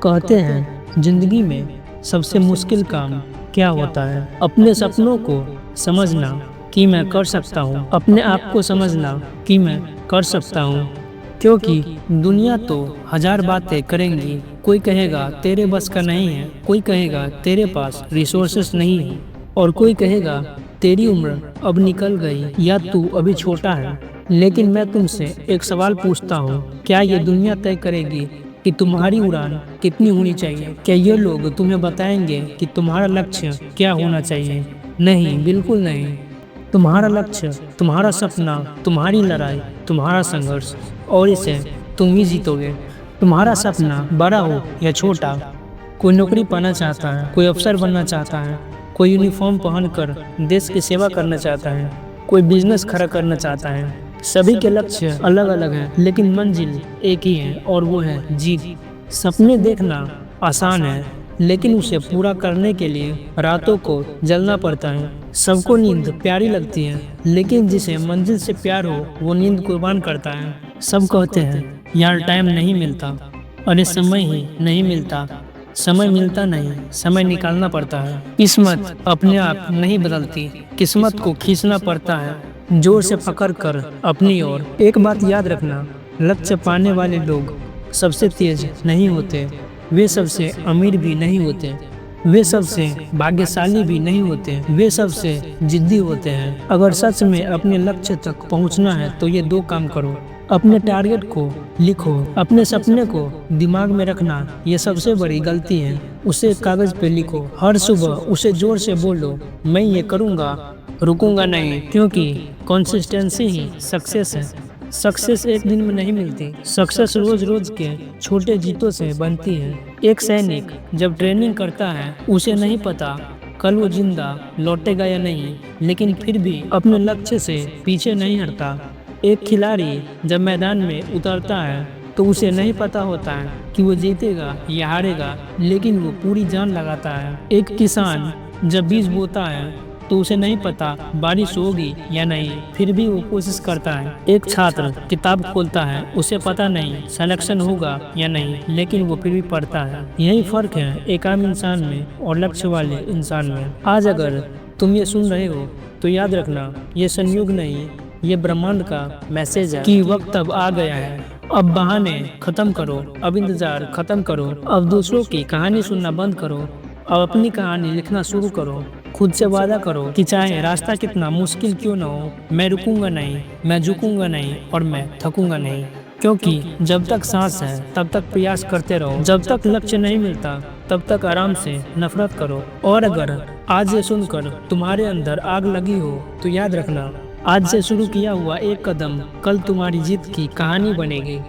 कहते हैं जिंदगी में सबसे मुश्किल काम क्या होता है? अपने सपनों को समझना कि मैं कर सकता हूँ, अपने आप को समझना कि मैं कर सकता हूँ। क्योंकि दुनिया तो हजार बातें करेंगी। कोई कहेगा तेरे बस का नहीं है, कोई कहेगा तेरे पास रिसोर्सेस नहीं है, और कोई कहेगा तेरी उम्र अब निकल गई या तू अभी छोटा है। लेकिन मैं तुमसे एक सवाल पूछता हूँ, क्या ये दुनिया तय करेगी कि तुम्हारी उड़ान कितनी होनी चाहिए? क्या ये लोग तुम्हें बताएंगे कि तुम्हारा लक्ष्य क्या होना चाहिए? नहीं, बिल्कुल नहीं। तुम्हारा लक्ष्य, तुम्हारा सपना, तुम्हारी लड़ाई, तुम्हारा संघर्ष, और इसे तुम ही जीतोगे। तुम्हारा सपना बड़ा हो या छोटा, कोई नौकरी पाना चाहता है, कोई अफसर बनना चाहता है, कोई यूनिफॉर्म पहनकर देश की सेवा करना चाहता है, कोई बिजनेस खड़ा करना चाहता है। सभी के लक्ष्य अलग अलग हैं, लेकिन मंजिल एक ही है, और वो है जीत। सपने देखना आसान है, लेकिन उसे पूरा करने के लिए रातों को जलना पड़ता है। सबको नींद प्यारी लगती है, लेकिन जिसे मंजिल से प्यार हो वो नींद कुर्बान करता है। सब कहते हैं यार टाइम नहीं मिलता, अरे समय ही नहीं मिलता। समय मिलता नहीं, समय निकालना पड़ता है। किस्मत अपने आप नहीं बदलती, किस्मत को खींचना पड़ता है जोर से पकड़ कर अपनी ओर। एक बात याद रखना, लक्ष्य पाने वाले लोग सबसे तेज नहीं होते, वे सबसे अमीर भी नहीं होते, वे सबसे भाग्यशाली भी नहीं होते, वे सबसे जिद्दी होते हैं। अगर सच में अपने लक्ष्य तक पहुंचना है तो ये दो काम करो। अपने टारगेट को लिखो, अपने सपने को दिमाग में रखना ये सबसे बड़ी गलती है। उसे कागज पे लिखो, हर सुबह उसे जोर से बोलो, मैं ये करूँगा, रुकूंगा नहीं। क्योंकि कंसिस्टेंसी ही सक्सेस है। सक्सेस एक दिन में नहीं मिलती, सक्सेस रोज रोज के छोटे जीतों से बनती है। एक सैनिक जब ट्रेनिंग करता है उसे नहीं पता कल वो जिंदा लौटेगा या नहीं, लेकिन फिर भी अपने लक्ष्य से पीछे नहीं हटता। एक खिलाड़ी जब मैदान में उतरता है तो उसे नहीं पता होता है कि वो जीतेगा या हारेगा, लेकिन वो पूरी जान लगाता है। एक किसान जब बीज बोता है तो उसे नहीं पता बारिश होगी या नहीं, फिर भी वो कोशिश करता है। एक छात्र किताब खोलता है, उसे पता नहीं सिलेक्शन होगा या नहीं, लेकिन वो फिर भी पढ़ता है। यही फर्क है एक आम इंसान में और लक्ष्य वाले इंसान में। आज अगर तुम ये सुन रहे हो तो याद रखना, ये संयोग नहीं, ये ब्रह्मांड का मैसेज है कि वक्त अब आ गया है। अब बहाने खत्म करो, अब इंतजार खत्म करो, अब दूसरों की कहानी सुनना बंद करो, अब अपनी कहानी लिखना शुरू करो। खुद से वादा करो कि चाहे रास्ता कितना मुश्किल क्यों न हो, मैं रुकूंगा नहीं, मैं झुकूंगा नहीं, और मैं थकूंगा नहीं। क्योंकि जब तक सांस है तब तक प्रयास करते रहो, जब तक लक्ष्य नहीं मिलता तब तक आराम से नफरत करो। और अगर आज ये सुनकर तुम्हारे अंदर आग लगी हो तो याद रखना, आज से शुरू किया हुआ एक कदम कल तुम्हारी जीत की कहानी बनेगी।